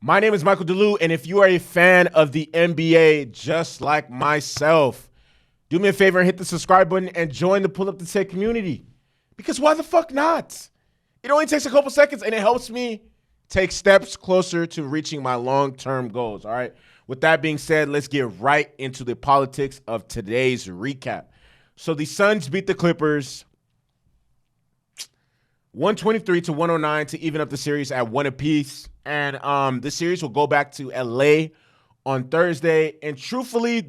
My name is Michael DeLu, and if you are a fan of the NBA just like myself, do me a favor and hit the subscribe button and join the Pull Up the Tape community. Because why the fuck not? It only takes a couple seconds, and it helps me take steps closer to reaching my long-term goals, all right? With that being said, let's get right into the politics of today's recap. So the Suns beat the Clippers 123-109 to even up the series at one apiece. And the series will go back to LA on Thursday. And truthfully,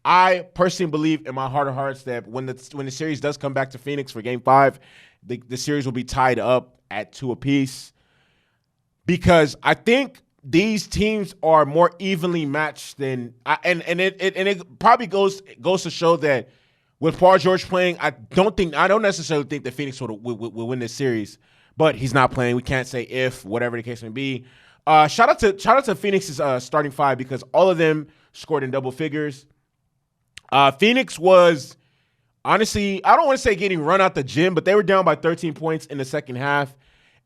I personally believe in my heart of hearts that when the series does come back to Phoenix for Game 5, the series will be tied up at two apiece. Because I think these teams are more evenly matched than and it probably goes to show that with Paul George playing, I don't necessarily think that Phoenix will win this series, but he's not playing. We can't say if, whatever the case may be. Shout out to Phoenix's starting five because all of them scored in double figures. Phoenix was honestly, I don't want to say getting run out the gym, but they were down by 13 points in the second half.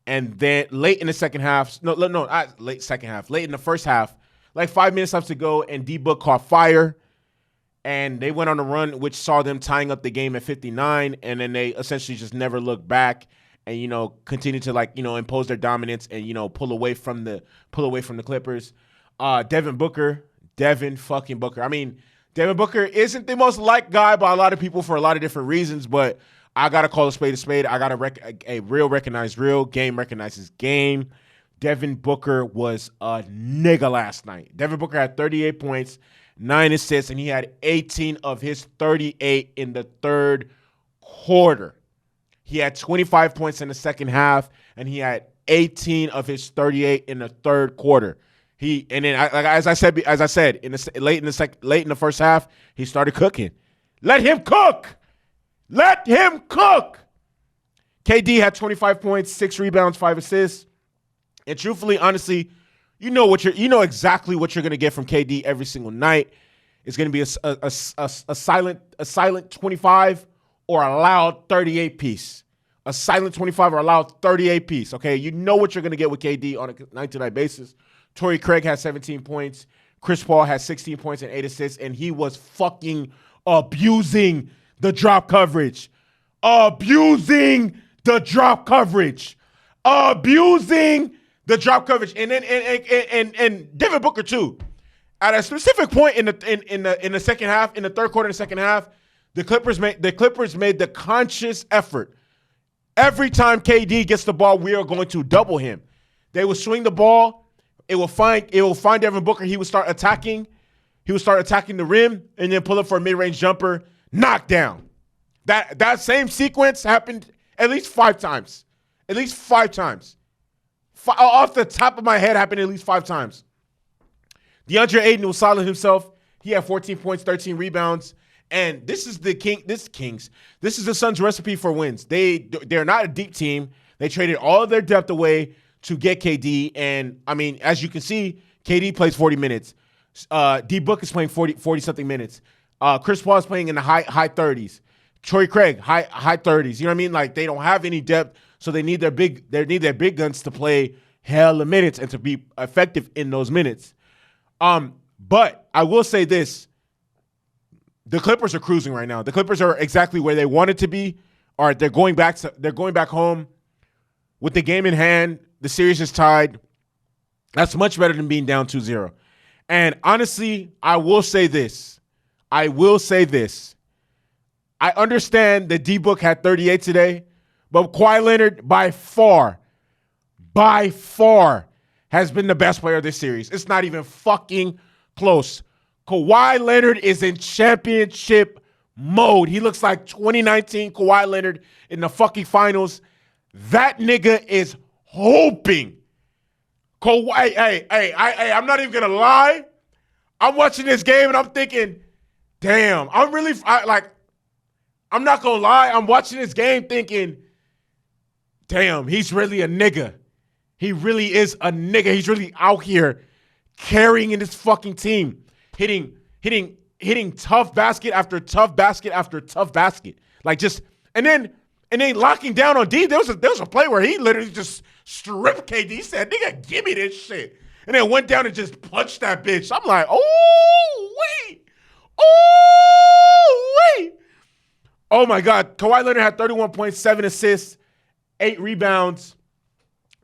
And then late in the second half, not late second half, late in the first half, like 5 minutes left to go, and D-Book caught fire. And they went on a run, which saw them tying up the game at 59, and then they essentially just never looked back and, continue to impose their dominance and, pull away from the Clippers. Devin fucking Booker. I mean, Devin Booker isn't the most liked guy by a lot of people for a lot of different reasons, but I got to call a spade a spade. I got to a real recognize real, game recognizes game. Devin Booker was a nigga last night. Devin Booker had 38 points, 9 assists, and he had 18 of his 38 in the third quarter. He had 25 points in the second half, and he had 18 of his 38 in the third quarter. Late in the first half, he started cooking. Let him cook. KD had 25 points, 6 rebounds, 5 assists. And truthfully, honestly, you know exactly what you're going to get from KD every single night. It's going to be a silent 25 or a loud 38 piece. A silent 25 or a loud 38 piece, okay? You know what you're going to get with KD on a night-to-night basis. Torrey Craig had 17 points. Chris Paul had 16 points and 8 assists, and he was fucking abusing the drop coverage. And then Devin Booker too. At a specific point in the second half, in the third quarter of the second half, the Clippers made the conscious effort. Every time KD gets the ball, we are going to double him. They will swing the ball. It will find Devin Booker. He would start attacking. He would start attacking the rim and then pull up for a mid-range jumper. Knockdown. That same sequence happened at least 5 times. Off the top of my head, happened at least 5 times. DeAndre Ayton was solid himself. He had 14 points, 13 rebounds. And this is the Suns' recipe for wins. They're not a deep team. They traded all of their depth away to get KD. And, I mean, as you can see, KD plays 40 minutes. D-Book is playing 40-something minutes. Chris Paul is playing in the high 30s. Torrey Craig, high 30s. You know what I mean? Like, they don't have any depth, so they need their big guns to play hella minutes and to be effective in those minutes. But I will say this. The Clippers are cruising right now. The Clippers are exactly where they wanted to be. They're going back home with the game in hand. The series is tied. That's much better than being down 2-0. And honestly, I will say this. I understand that D-Book had 38 today, but Kawhi Leonard by far has been the best player of this series. It's not even fucking close. Kawhi Leonard is in championship mode. He looks like 2019 Kawhi Leonard in the fucking finals. That nigga is hoping. Kawhi, I'm not even going to lie. I'm watching this game and I'm thinking, damn, I'm not going to lie. I'm watching this game thinking, damn, he's really a nigga. He really is a nigga. He's really out here carrying in this fucking team. Hitting tough basket after tough basket after tough basket. And then and they locking down on D. There was a play where he literally just stripped KD. He said, "Nigga, give me this shit," and then went down and just punched that bitch. I'm like, oh wait, oh wait, oh my God. Kawhi Leonard had 31 points, 7 assists, 8 rebounds.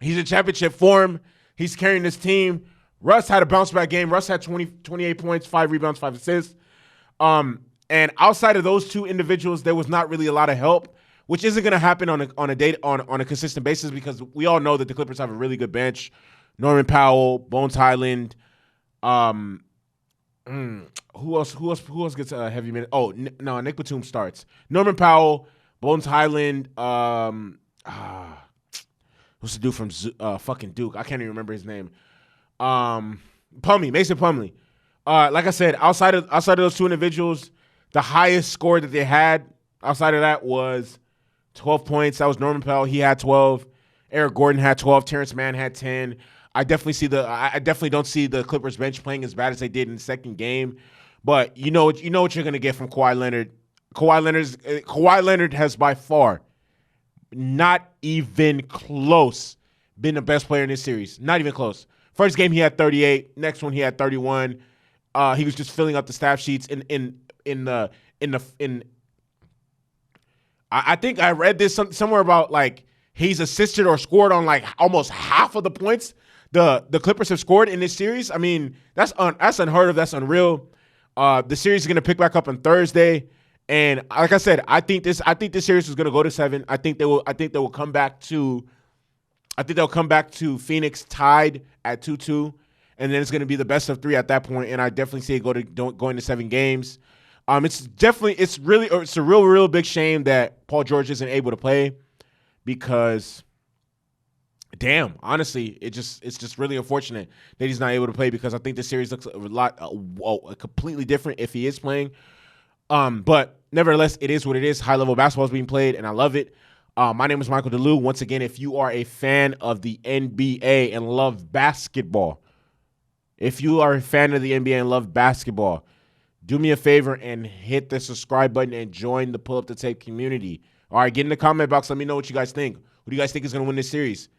He's in championship form. He's carrying this team. Russ had a bounce back game. Russ had 28 points, 5 rebounds, 5 assists. And outside of those two individuals, there was not really a lot of help, which isn't going to happen on a consistent basis because we all know that the Clippers have a really good bench. Norman Powell, Bones Highland. Who else gets a heavy minute? Oh, no, Nick Batum starts. Norman Powell, Bones Highland. What's the dude from fucking Duke? I can't even remember his name. Mason Plumlee. Like I said, outside of those two individuals, the highest score that they had outside of that was 12 points. That was Norman Powell. He had 12. Eric Gordon had 12. Terrence Mann had 10. I definitely don't see the Clippers bench playing as bad as they did in the second game. But you know what you're gonna get from Kawhi Leonard. Kawhi Leonard has by far, not even close, been the best player in this series. Not even close. First game he had 38. Next one he had 31. He was just filling up the stat sheets I think I read this somewhere about like he's assisted or scored on like almost half of the points the Clippers have scored in this series. I mean, that's unheard of. That's unreal. The series is going to pick back up on Thursday. And like I said, I think this series is going to go to 7. I think they will come back to Phoenix tied at 2-2, and then it's going to be the best of 3 at that point. And I definitely see it going to 7 games. It's a real big shame that Paul George isn't able to play because, damn, honestly, it's just really unfortunate that he's not able to play because I think the series looks completely different if he is playing. But nevertheless, it is what it is. High-level basketball is being played, and I love it. My name is Michael DeLue. Once again, if you are a fan of the NBA and love basketball, do me a favor and hit the subscribe button and join the Pull Up the Tape community. All right, get in the comment box. Let me know what you guys think. Who do you guys think is going to win this series?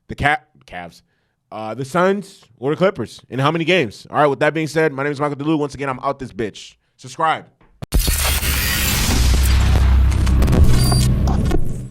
The Cavs, the Suns, or the Clippers? In how many games? All right, with that being said, my name is Michael DeLue. Once again, I'm out this bitch. Subscribe.